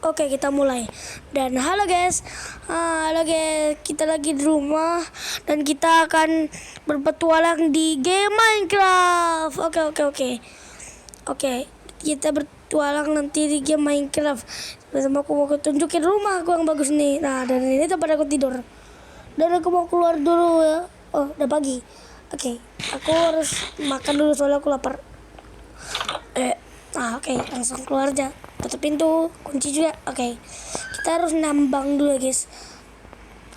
Oke, kita mulai. Dan halo guys, kita lagi di rumah dan kita akan berpetualang di game Minecraft. Oke, kita bertualang nanti di game Minecraft. Bersama aku mau tunjukin rumah aku yang bagus nih. Nah, dan ini tempat aku tidur. Dan aku mau keluar dulu ya. Oh, udah pagi. Oke, aku harus makan dulu soalnya aku lapar. Oke, langsung keluar aja. Tutup pintu, kunci juga. Oke. Kita harus nambang dulu, guys.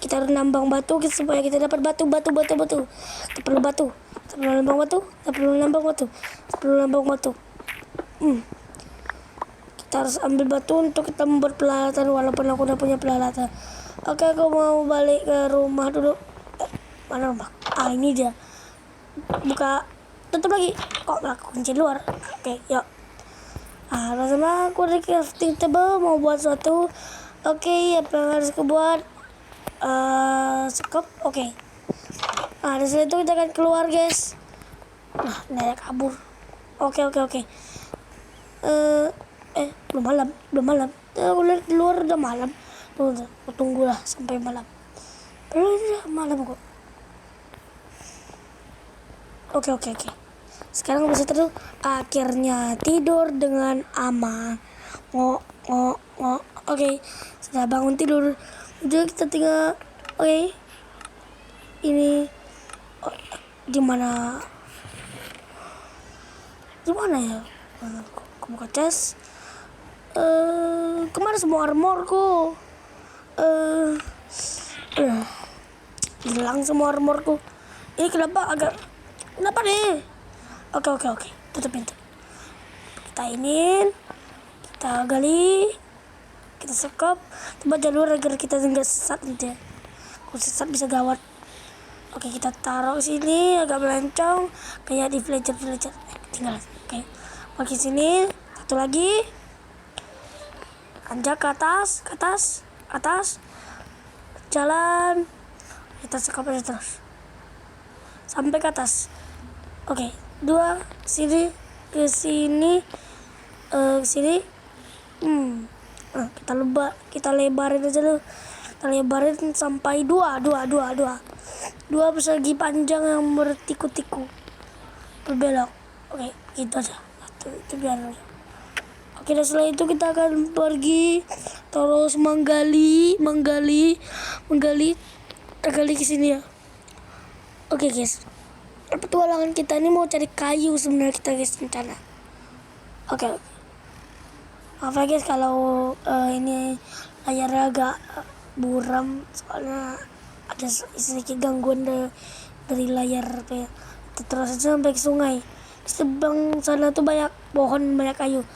Kita harus nambang batu supaya kita dapat batu. Kita perlu batu. Kita perlu nambang batu. Kita harus ambil batu untuk kita membuat peralatan, walaupun aku udah punya peralatan. Oke, aku mau balik ke rumah dulu. Mana rumah? Ini dia. Buka, tutup lagi. Kok aku kunci luar? Oke, yuk. Bersama aku di crafting table mau buat sesuatu. Oke, apa yang harus aku buat? Sekop. Oke. Dari situ kita akan keluar, guys. Ini ada kabur. Oke. Belum malam. Aku lihat di luar udah malam. Tunggulah sampai malam. Belum udah malam kok. Oke. Sekarang bisa tidur. Akhirnya tidur dengan aman. Oke, sudah bangun tidur. Jadi kita tinggal. Oke. Ini gimana ya? Aku buka chest. Kemana semua armorku? Hilang semua armorku. Ini kenapa nih? Oke. Tutup pintu. Kita gali, kita sekop, coba jalur agar kita enggak sesat nanti. Kalau sesat bisa gawat. Oke, kita taruh sini agak melencong kayak di villager. Tinggal. Oke. Pakai sini, satu lagi. Anjak ke atas. Jalan. Kita sekop aja terus. Sampai ke atas. Oke, 2 sini ke sini. Sini. Kita lebarin aja dulu. Kita lebarin sampai 2 persegi panjang yang bertiku-tiku berbelok. Oke, gitu aja. Itu biar aja. Oke, dan setelah itu kita akan pergi terus menggali ke sini ya. Oke, guys. Petualangan kita ini mau cari kayu sebenarnya kita, guys, rencana. Oke. Maaf ya, guys, kalau ini layarnya agak buram soalnya ada sedikit gangguan dari layar ya. Terus aja sampai ke sungai. Di seberang sana tuh banyak pohon, banyak kayu.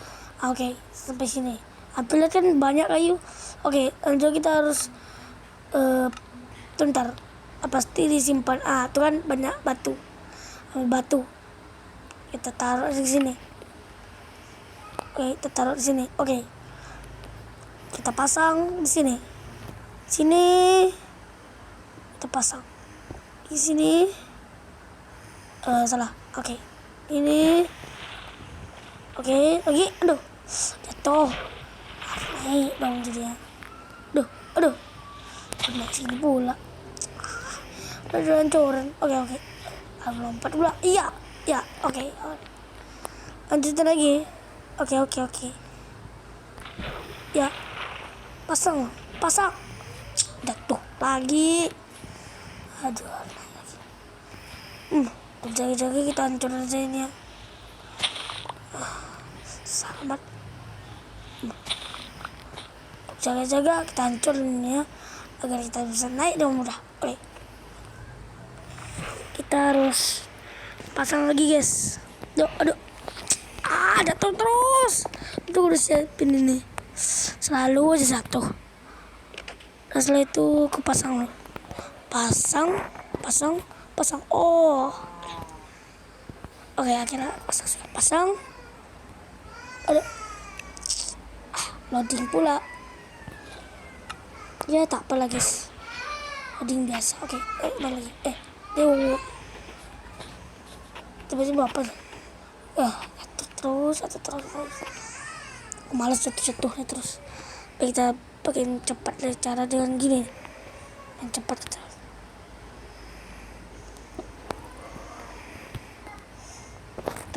Oke, sampai sini. Apalagi kan banyak kayu. Oke, lanjut kita harus bentar. Pasti disimpan. Itu kan banyak batu. Kita taruh di sini. Oke, kita taruh di sini. Oke. Kita pasang di sini. Kita pasang di sini. Salah. Oke. Ini. Oke, lagi. Aduh. Jatuh. Naik dong jadinya. Aduh. Naik sini pula. Udah hancurin. Oke. Lompat pula. Iya. Oke. Lanjutin lagi. Oke. Ya. Pasang. Jatuh lagi. Aduh. Jaga-jaga kita hancurin aja ini ya. Selamat. Jaga-jaga kita hancurin ya. Agar kita bisa naik dengan mudah. Oke. Kita harus pasang lagi, guys. Aduh. Jatuh terus. Itu udah siapin ini. Selalu aja jatuh. Dan setelah itu aku pasang. Oh. Oke, akhirnya pasang. Aduh. Loading pula. Ya, tak apa lagi, guys. Loading biasa. Oke, mana lagi? Tiba-tiba apa? Jatuh terus. Aku malas jatuhnya terus. kita pakai cepat cara dengan gini yang cepat kita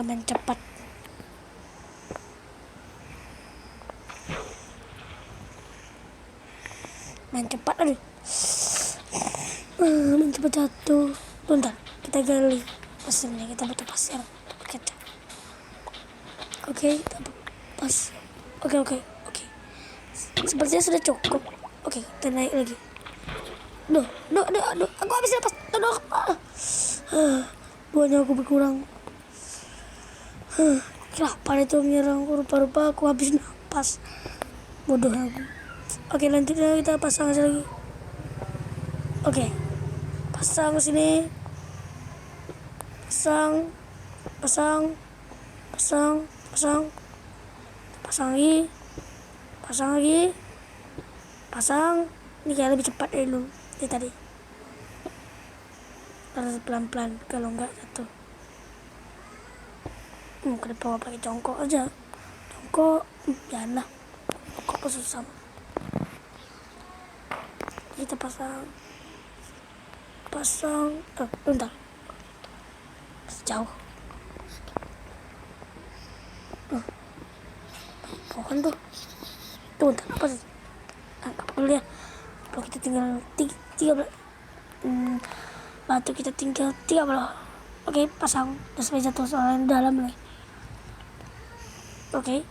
main cepat. Main cepat, aduh. Main cepat jatuh. Bentar, kita gali pasirnya. Kita butuh pasir. Kaca. Oke, kita pas. Oke. Sepertinya sudah cukup. Oke, kita naik lagi. Aduh. Aku habis lepas. Aduh. Buahnya aku berkurang. Kenapa itu menyerangku? Rupa-rupa aku habis napas. Bodoh aku. Oke, lanjutnya kita pasang aja lagi. Oke, pasang sini. Pasang lagi. Ini kayak lebih cepat dari dulu tadi. Harus pelan-pelan kalau enggak jatuh. Kenapa pakai congkok aja? Congkok, janganlah. Congkok susah. Kita pasang. Bentar. Jauh. Pohon tuh. Bentar, apa sih? Angkat dulu ya. Kalau kita tinggal 3 batu kita tinggal 3. Oke, pasang. Terus sampai jatuh soalnya dalam nih. Oke.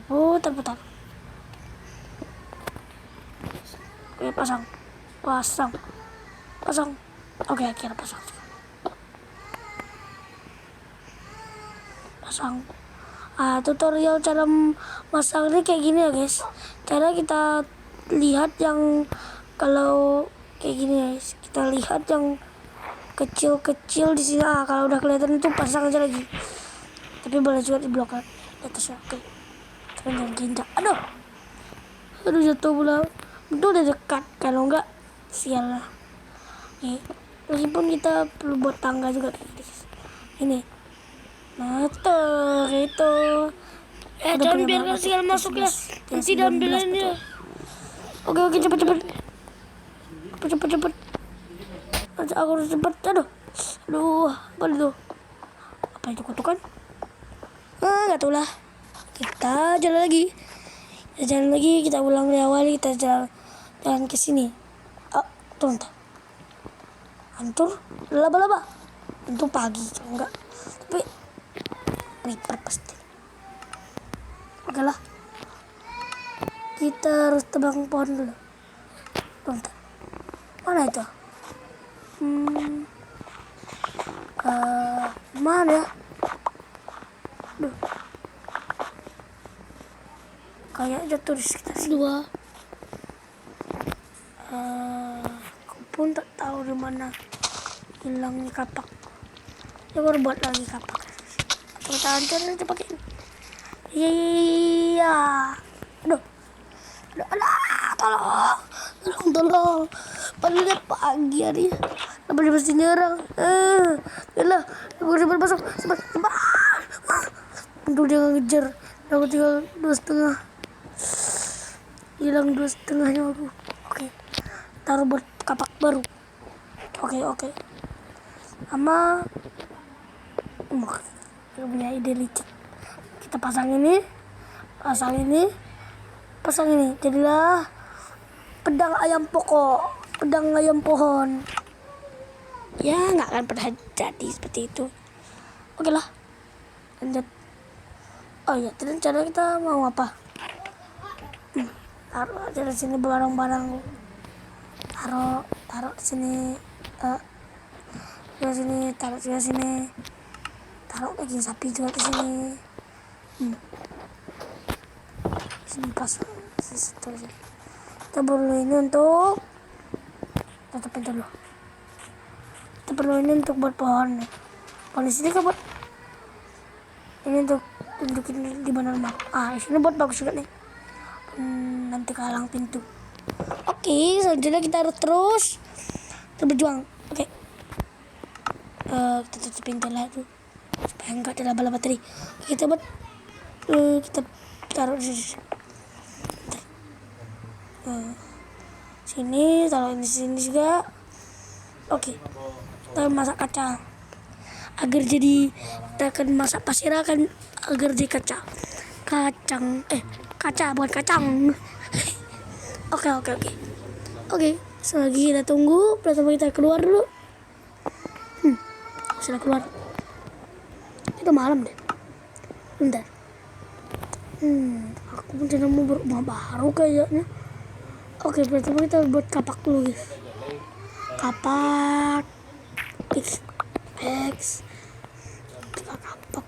Putar. Oke, pasang. Oke, akhirnya pasang. Tutorial cara masang ini kayak gini ya guys. Cara kita lihat yang kalau kayak gini guys. Kita lihat yang kecil di sini. Kalau udah kelihatan itu pasang aja lagi. Tapi boleh juga di blok di atasnya. Oke. Jangan ginjak. Aduh jatuh pula. Itu udah dekat. Kalau enggak sial lah. Oke. Meskipun kita perlu buat tangga juga guys. Ini. Nah, itu. Jangan biarkan sial masuk ya. Nanti diambilinnya. Oke, cepet. Aku harus cepet. Aduh, apa itu? Apa itu kutukan? Nggak tahu lah. Kita jalan lagi. Kita ulang dari awal. Kita jalan ke sini. Tuh. Hancur. Laba-laba. Tentu pagi, enggak. Tapi Reaper pasti. Oke lah. Kita harus tebang pohon dulu. Bentar. Mana itu? Mana ya? Kayak jatuh di sekitar 2. Aku pun tak tahu di mana hilangnya kapak. Ya baru buat lagi kapak. Kita hancur aja pakai ini. Iya. Aduh, tolong. Padahal pagi hari. Apa dia mesti nyerang? Yalah, aku udah masuk. Cepat. Untuk dia ngejar. Aku tinggal 2,5. Hilang 2,5-nya aku. Oke. Taruh buat kapak baru. Oke. Sama kita punya ide licik. Kita pasang ini. Jadilah pedang ayam pohon. Ya, nggak akan pernah jadi seperti itu. Oke lah. Lanjut. Oh iya, rencana kita mau apa? Taruh aja di sini barang-barang. Taruh di sini. Taruh juga sini. Taruh daging sapi juga di sini. Sini pasang situ aja. Kita perlu ini untuk tutup pintu dulu. Kita perlu ini untuk buat pohon. Pohon di sini kan buat ini untuk tunjukin di mana rumah. Ini buat bagus juga nih. Nanti kehalang pintu. Oke, selanjutnya kita harus terus berjuang. Oke. Kita tutup pintu lah tuh supaya enggak ada laba-laba tadi. Kita buat kita taruh di sini. Nah, sini taruh di sini juga. Oke, kita masak kacang agar jadi, kita akan masak pasir akan agar jadi kaca bukan kacang. Oke, selagi kita tunggu, pertama kita keluar dulu. Sudah keluar. Itu malam deh. Bentar. Aku pun tidak mau berubah baru kayaknya. Oke, pertama kita buat kapak dulu guys. Kapak X kapak.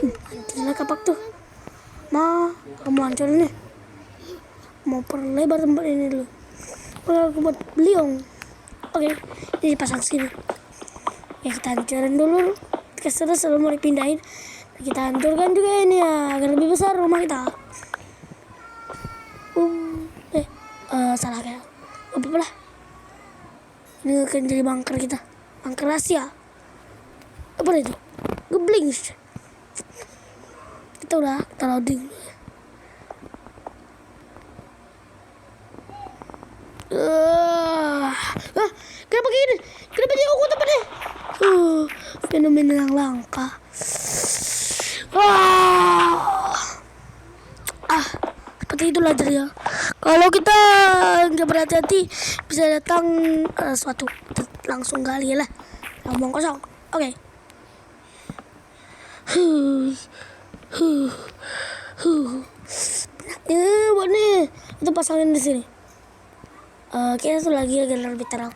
Hancurin kapak tuh. Kamu hancurin nih. Mau perlebar tempat ini dulu. Aku buat beliung. Oke, ini pasang sini. Ya kita hancurin dulu. Keseru selalu mau dipindahin. Kita hancurkan juga ini ya agar lebih besar rumah kita. Salah kayak apa lah. Ini akan jadi bunker kita, bunker rahasia. Apa itu? Gebling. Kita udah loading. Kenapa gini? Kenapa jadi aku tempatnya? Fenomena yang langka. Seperti itulah jadi ya. Kalau kita nggak berhati-hati bisa datang suatu langsung kali lah. Ngomong kosong. Oke. Buat nih itu pasangin di sini. Kita tuh lagi agar lebih terang.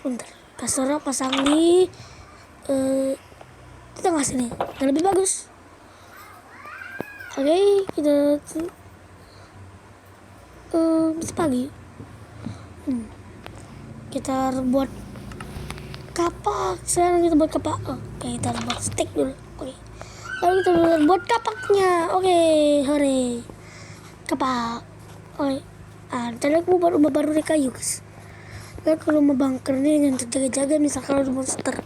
Bentar. Kasur pasang di tengah sini. Yang lebih bagus. Oke, kita bisa pagi. Kita buat kapak. Sekarang kita buat kapak. Oke, kita buat stick dulu. Oke. Lalu kita buat kapaknya. Oke, hore. Kapak. Oke. Tadi aku baru dari kayu guys. Nah, kalau mau bunker nih yang terjaga-jaga misal kalau ada monster.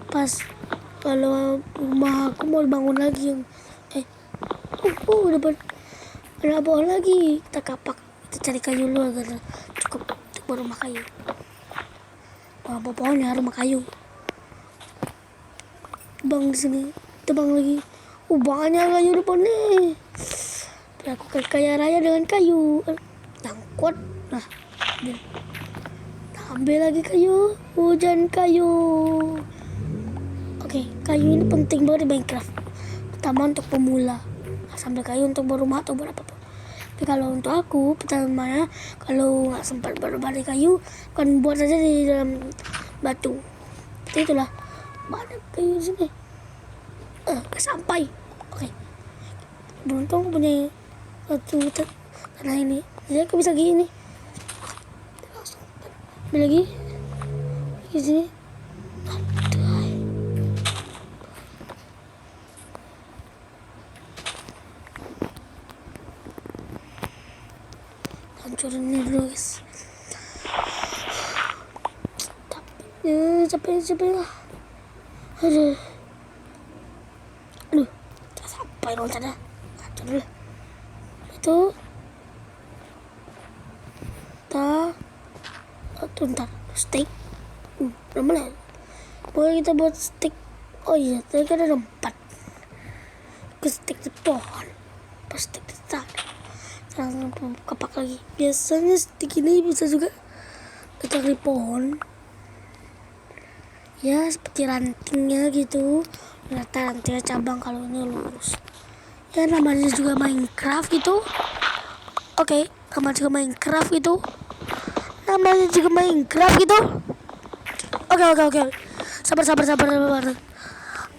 Pas kalau rumah aku mau bangun lagi yang udah bawah lagi, kita kapak, kita cari kayu dulu agar cukup untuk rumah kayu. Bawa pohonnya rumah kayu. Bang di sini, tebang lagi. Banyak kayu depan nih. Aku kaya raya dengan kayu. Tangkut. Nah, ambil lagi kayu. Hujan kayu. Oke, kayu ini penting banget di Minecraft. Pertama untuk pemula. Sambil kayu untuk berumah atau buat apapun. Tapi kalau untuk aku pertamanya kalau nggak sempat berbalik kayu kan buat saja di dalam batu. Jadi itulah banyak kayu di sini. Nggak sampai. Oke. Beruntung aku punya satu tanah ini. Jadi aku bisa gini. Ambil lagi di sini. Hancurin ini dulu guys. Capek lah. Aduh, tak sampai dong sana. Hancur dulu. Itu ntar steak. Namanya boleh kita buat steak. Oh iya, tadi kan ada 4 ke steak di pohon. Pas steak di sana langsung kapak lagi. Biasanya stick ini bisa juga letak di pohon ya, seperti rantingnya gitu. Ternyata rantingnya cabang kalau ini lurus ya, namanya juga Minecraft gitu. Oke, namanya juga Minecraft gitu. Oke. Sabar.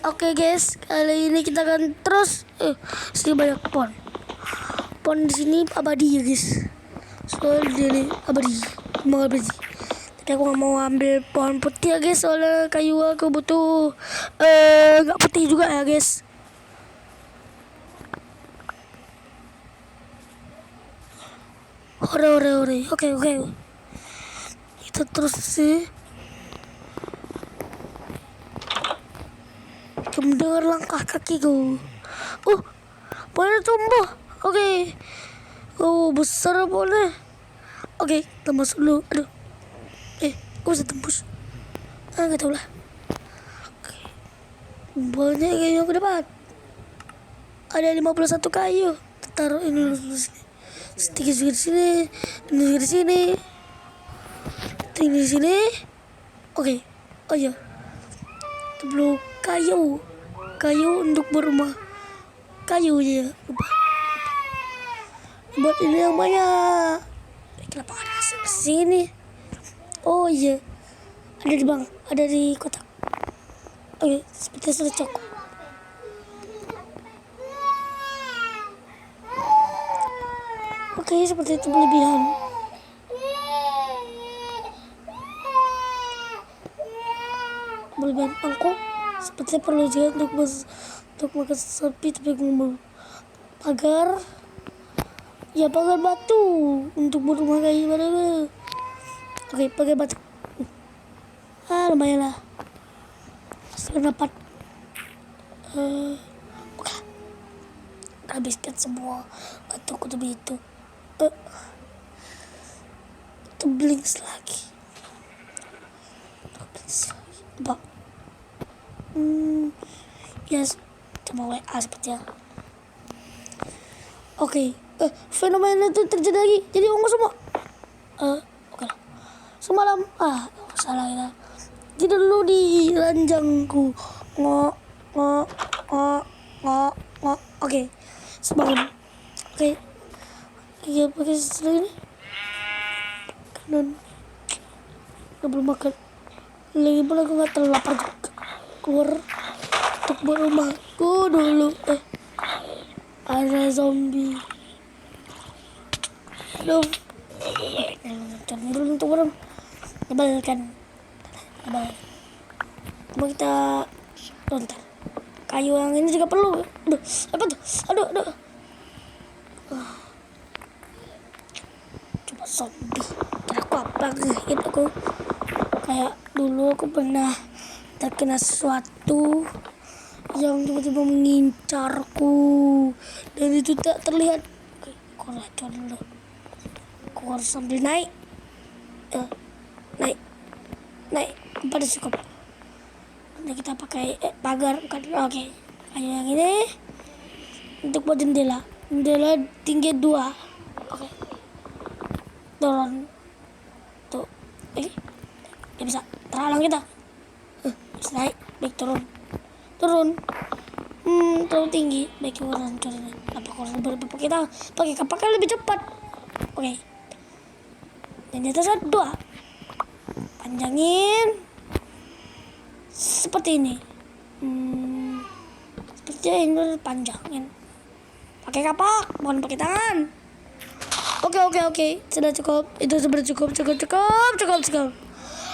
Oke guys, kali ini kita akan terus sini banyak pohon di sini abadi ya guys. Soalnya ini abadi. Tapi aku nggak mau ambil pohon putih ya guys, soalnya kayu aku butuh nggak putih juga ya guys. Ore. Oke. Kita terus sih. Mendengar langkah kakiku. Boleh tumbuh. Oke. Oh, besar boleh. Oke, kita masuk dulu. Aduh. Kok bisa tembus? Gak tau lah. Oke. Banyak kayu yang aku dapat. Ada 51 kayu. Taruh ini dulu sini. Sedikit juga di sini. Ini juga di sini. Ini di sini. Oke. Oh iya. Itu belum kayu. Kayu untuk berumah. Kayu ya. Lupa. Buat ini yang banyak. Kenapa ada hasil sini? Oh iya. Ada di bang. Ada di kotak. Oke. Sepertinya sudah cukup. Oke, seperti itu berlebihan. Berlebihan angkok. Sepertinya perlu juga untuk makan sapi tapi ngomong pagar. Ya pagar batu untuk berumah kayu mana. Oke, pagar batu. Lumayan lah. Sudah dapat. Oke. Habiskan semua batu itu. Itu blinks lagi. Coba. Yes. Coba WA sepertinya. Oke. Fenomena itu terjadi lagi. Jadi ungu semua. Oke lah. Semalam. Salah ya. Tidur dulu di ranjangku. Oke. Sebangun. Oke. Iya pakai sesuatu ini. Kanan. Udah belum makan. Lagi pula aku gak terlalu lapar juga. Keluar untuk berumahku dulu. Ada zombie. Aduh. Turun. Tebalkan. Coba kita lontar. Kayu yang ini juga perlu. Aduh. Apa tuh? Aduh. Coba zombie. Aku apa gitu aku. Kayak dulu aku pernah terkena sesuatu yang tiba-tiba mengincarku dan itu tak terlihat. Oke, aku racun dulu. Aku harus sambil naik. Naik. Pada cukup. Nanti kita pakai pagar. Oke. Kayu yang ini untuk buat jendela. Jendela tinggi 2. Oke. Turun. Tuh. Ya bisa terhalang kita. Bisa naik, baik turun. Terlalu tinggi, baik turun. Apa kurang berapa kita pakai kapaknya lebih cepat. Oke. Dan di atas 2. Panjangin. Seperti ini. Sepertinya ini panjangin. Pakai kapak, bukan pakai tangan. Oke. Sudah cukup. Itu sudah cukup.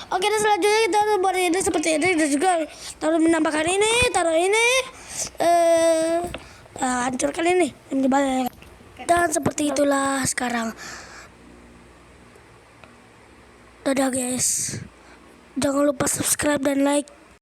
Oke, dan selanjutnya kita buat ini seperti ini dan juga taruh menambahkan ini, taruh ini, hancurkan ini, dan seperti itulah sekarang. Dadah guys, jangan lupa subscribe dan like.